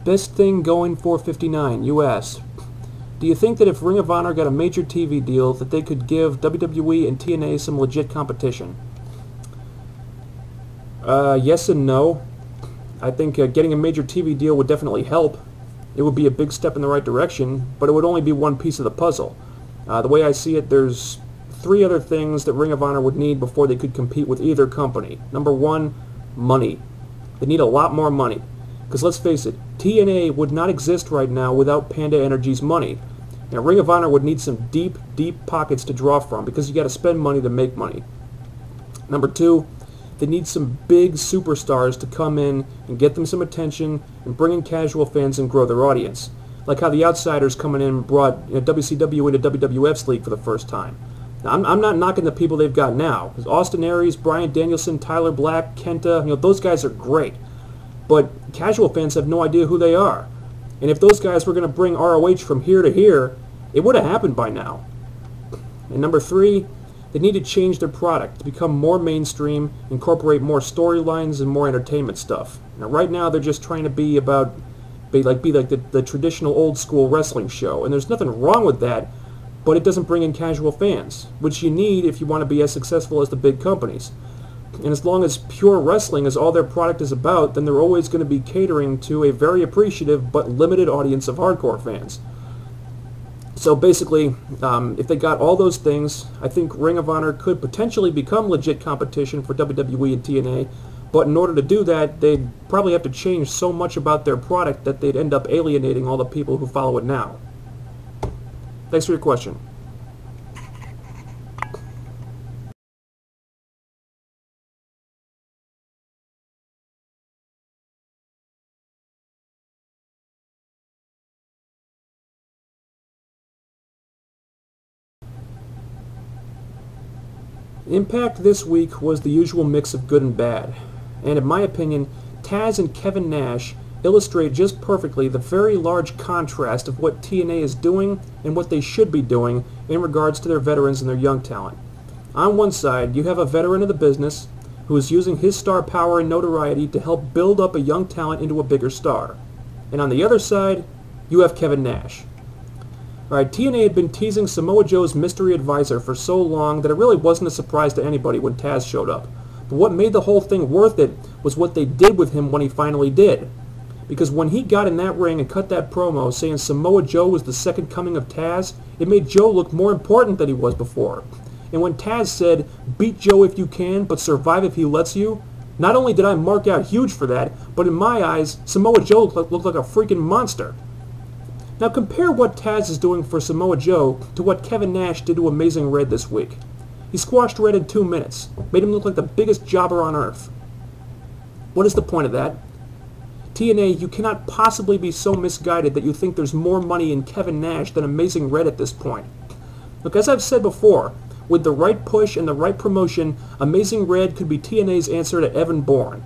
Best thing going for 59, you ask. Do you think that if Ring of Honor got a major TV deal that they could give WWE and TNA some legit competition? Yes and no. I think getting a major TV deal would definitely help. It would be a big step in the right direction, but it would only be one piece of the puzzle. The way I see it, there's 3 other things that Ring of Honor would need before they could compete with either company. Number 1, money. They need a lot more money. Because let's face it, TNA would not exist right now without Panda Energy's money. Now, Ring of Honor would need some deep, deep pockets to draw from because you got to spend money to make money. Number 2, they need some big superstars to come in and get them some attention and bring in casual fans and grow their audience. Like how the Outsiders coming in brought WCW into WWF's league for the first time. Now, I'm not knocking the people they've got now. Austin Aries, Bryan Danielson, Tyler Black, Kenta, those guys are great. But casual fans have no idea who they are. And if those guys were going to bring ROH from here to here, it would have happened by now. And number 3, they need to change their product to become more mainstream, incorporate more storylines and more entertainment stuff. Now, right now they're just trying to be like the traditional old school wrestling show, and there's nothing wrong with that, but it doesn't bring in casual fans, which you need if you want to be as successful as the big companies. And as long as pure wrestling is all their product is about, then they're always going to be catering to a very appreciative but limited audience of hardcore fans. So basically, if they got all those things, I think Ring of Honor could potentially become legit competition for WWE and TNA, but in order to do that, they'd probably have to change so much about their product that they'd end up alienating all the people who follow it now. Thanks for your question. Impact this week was the usual mix of good and bad, and in my opinion, Taz and Kevin Nash illustrate just perfectly the very large contrast of what TNA is doing and what they should be doing in regards to their veterans and their young talent. On one side, you have a veteran of the business who is using his star power and notoriety to help build up a young talent into a bigger star. And on the other side, you have Kevin Nash. Alright, TNA had been teasing Samoa Joe's mystery advisor for so long that it really wasn't a surprise to anybody when Taz showed up. But what made the whole thing worth it was what they did with him when he finally did. Because when he got in that ring and cut that promo saying Samoa Joe was the second coming of Taz, it made Joe look more important than he was before. And when Taz said, "Beat Joe if you can, but survive if he lets you," not only did I mark out huge for that, but in my eyes, Samoa Joe looked like a freaking monster. Now compare what Taz is doing for Samoa Joe to what Kevin Nash did to Amazing Red this week. He squashed Red in 2 minutes, made him look like the biggest jobber on earth. What is the point of that? TNA, you cannot possibly be so misguided that you think there's more money in Kevin Nash than Amazing Red at this point. Look, as I've said before, with the right push and the right promotion, Amazing Red could be TNA's answer to Evan Bourne.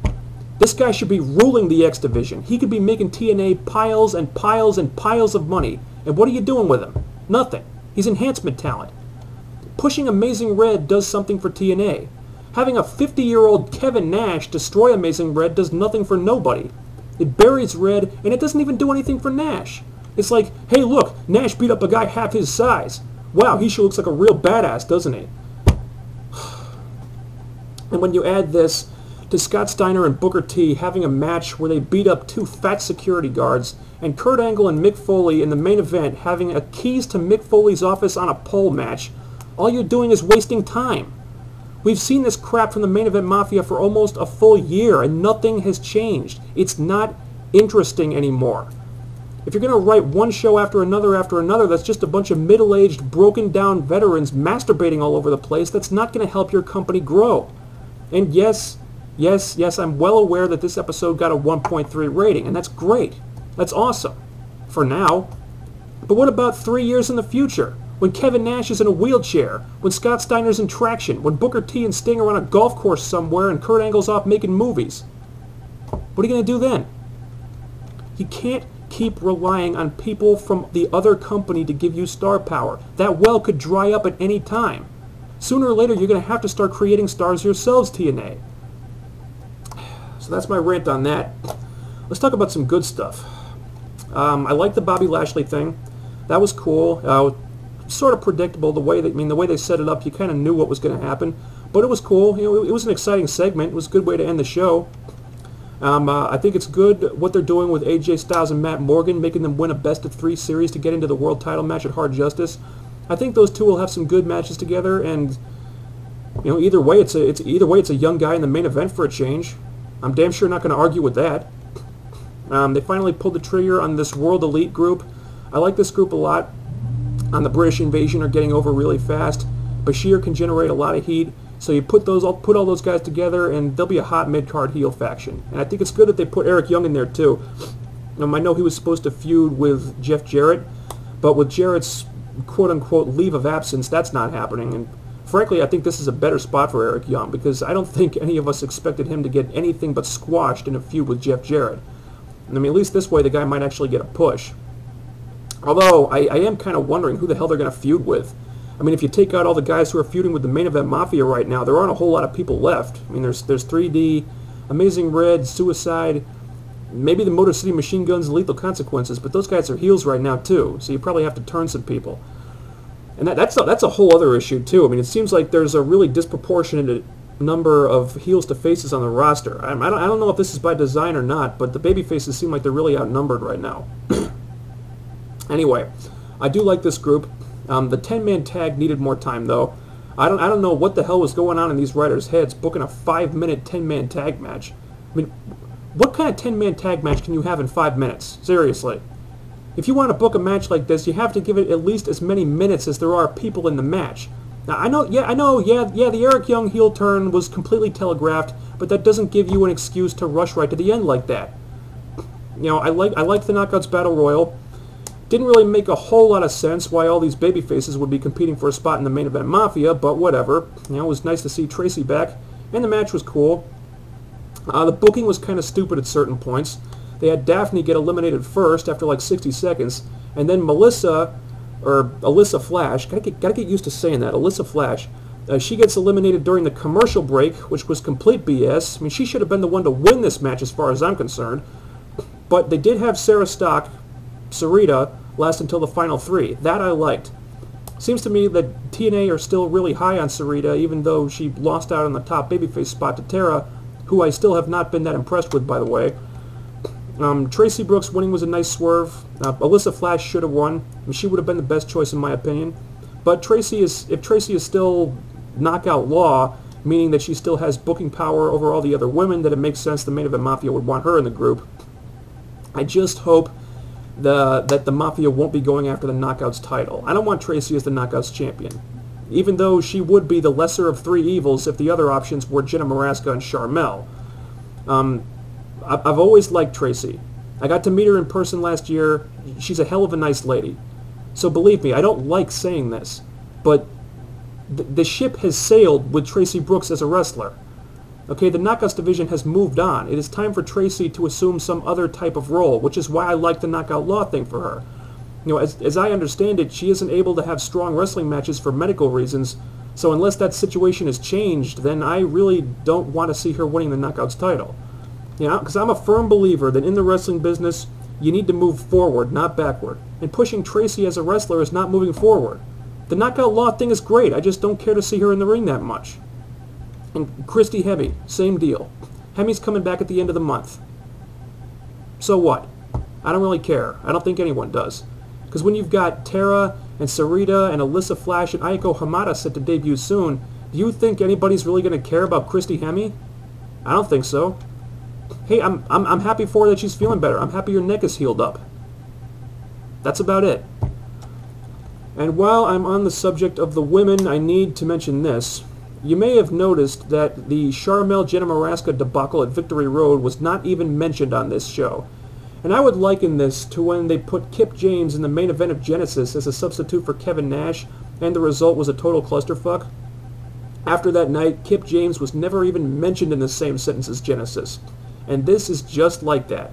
This guy should be ruling the X Division. He could be making TNA piles and piles and piles of money. And what are you doing with him? Nothing. He's enhancement talent. Pushing Amazing Red does something for TNA. Having a 50-year-old Kevin Nash destroy Amazing Red does nothing for nobody. It buries Red, and it doesn't even do anything for Nash. It's like, hey look, Nash beat up a guy half his size. Wow, he sure looks like a real badass, doesn't he? And when you add this to Scott Steiner and Booker T having a match where they beat up 2 fat security guards, and Kurt Angle and Mick Foley in the main event having a keys to Mick Foley's office on a pole match, all you're doing is wasting time. We've seen this crap from the Main Event Mafia for almost a full year, and nothing has changed. It's not interesting anymore. If you're going to write one show after another that's just a bunch of middle-aged, broken-down veterans masturbating all over the place, that's not going to help your company grow. And yes, I'm well aware that this episode got a 1.3 rating, and that's great. That's awesome. For now. But what about 3 years in the future? When Kevin Nash is in a wheelchair, when Scott Steiner's in traction, when Booker T and Sting are on a golf course somewhere and Kurt Angle's off making movies. What are you going to do then? You can't keep relying on people from the other company to give you star power. That well could dry up at any time. Sooner or later, you're going to have to start creating stars yourselves, TNA. So that's my rant on that. Let's talk about some good stuff. I like the Bobby Lashley thing. That was cool. Sort of predictable the way the way they set it up. You kind of knew what was going to happen, but it was cool. You know, it was an exciting segment. It was a good way to end the show. I think it's good what they're doing with AJ Styles and Matt Morgan, making them win a best-of-3 series to get into the world title match at Hard Justice. I think those two will have some good matches together, and you know, either way, it's a young guy in the main event for a change. I'm damn sure not going to argue with that. They finally pulled the trigger on this World Elite group. I like this group a lot. On the British Invasion are getting over really fast. Bashir can generate a lot of heat. So you put all those guys together, and they'll be a hot mid-card heel faction. And I think it's good that they put Eric Young in there too. I know he was supposed to feud with Jeff Jarrett, but with Jarrett's quote-unquote leave of absence, that's not happening. And frankly, I think this is a better spot for Eric Young, because I don't think any of us expected him to get anything but squashed in a feud with Jeff Jarrett. I mean, at least this way the guy might actually get a push. Although, I am kind of wondering who the hell they're going to feud with. I mean, if you take out all the guys who are feuding with the Main Event Mafia right now, there aren't a whole lot of people left. I mean, there's 3D, Amazing Red, Suicide, maybe the Motor City Machine Guns, Lethal Consequences, but those guys are heels right now too, so you probably have to turn some people. And that's a whole other issue too. I mean, it seems like there's a really disproportionate number of heels to faces on the roster. I don't know if this is by design or not, but the baby faces seem like they're really outnumbered right now. Anyway, I do like this group. The 10-man tag needed more time, though. I don't know what the hell was going on in these writers' heads booking a 5-minute 10-man tag match. I mean, what kind of 10-man tag match can you have in 5 minutes? Seriously. If you want to book a match like this, you have to give it at least as many minutes as there are people in the match. Now, I know, the Eric Young heel turn was completely telegraphed, but that doesn't give you an excuse to rush right to the end like that. You know, I liked the Knockouts Battle Royal. Didn't really make a whole lot of sense why all these babyfaces would be competing for a spot in the Main Event Mafia, but whatever. You know, it was nice to see Tracy back, and the match was cool. The booking was kind of stupid at certain points. They had Daphne get eliminated first after like 60 seconds, and then Alyssa Flash, gotta get used to saying that, Alyssa Flash, she gets eliminated during the commercial break, which was complete BS. I mean, she should have been the one to win this match as far as I'm concerned. But they did have Sarah Stock, Sarita, last until the final 3. That I liked. Seems to me that TNA are still really high on Sarita, even though she lost out on the top babyface spot to Tara, who I still have not been that impressed with, by the way. Tracy Brooks winning was a nice swerve. Alyssa Flash should have won. I mean, she would have been the best choice in my opinion. But if Tracy is still knockout law, meaning that she still has booking power over all the other women, that it makes sense the Main Event Mafia would want her in the group. I just hope that the Mafia won't be going after the Knockouts title. I don't want Tracy as the Knockouts champion, even though she would be the lesser of 3 evils if the other options were Jenna Maraska and Sharmell. I've always liked Tracy. I got to meet her in person last year. She's a hell of a nice lady. So believe me, I don't like saying this, but the ship has sailed with Tracy Brooks as a wrestler. Okay, the Knockouts division has moved on. It is time for Tracy to assume some other type of role, which is why I like the Knockout Law thing for her. You know, as I understand it, she isn't able to have strong wrestling matches for medical reasons, so unless that situation has changed, then I really don't want to see her winning the Knockouts title. You know, because I'm a firm believer that in the wrestling business, you need to move forward, not backward. And pushing Tracy as a wrestler is not moving forward. The Knockout Law thing is great, I just don't care to see her in the ring that much. And Christy Hemme, same deal. Hemi's coming back at the end of the month. So what? I don't really care. I don't think anyone does. Because when you've got Tara and Sarita and Alyssa Flash and Ayako Hamada set to debut soon, do you think anybody's really going to care about Christy Hemme? I don't think so. Hey, I'm happy for her that she's feeling better. I'm happy your neck is healed up. That's about it. And while I'm on the subject of the women, I need to mention this. You may have noticed that the Sharmell Jenna Maraska debacle at Victory Road was not even mentioned on this show. And I would liken this to when they put Kip James in the main event of Genesis as a substitute for Kevin Nash, and the result was a total clusterfuck. After that night, Kip James was never even mentioned in the same sentence as Genesis. And this is just like that.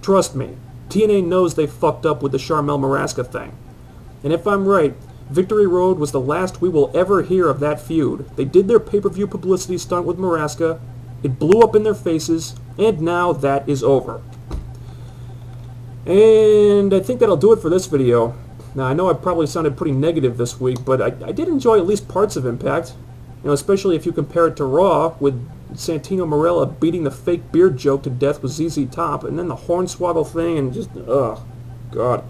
Trust me, TNA knows they fucked up with the Sharmell Maraska thing. And if I'm right, Victory Road was the last we will ever hear of that feud. They did their pay-per-view publicity stunt with Maraska, it blew up in their faces, and now that is over. And I think that'll do it for this video. Now, I know I probably sounded pretty negative this week, but I did enjoy at least parts of Impact. You know, especially if you compare it to Raw, with Santino Marella beating the fake beard joke to death with ZZ Top, and then the Hornswoggle thing, and just, ugh, God.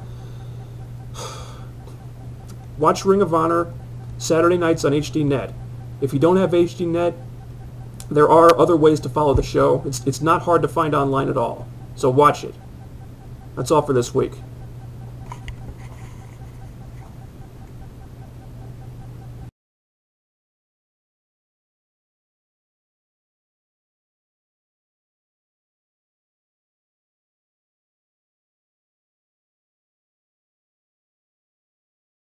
Watch Ring of Honor Saturday nights on HDNet. If you don't have HDNet, there are other ways to follow the show. It's not hard to find online at all. So watch it. That's all for this week.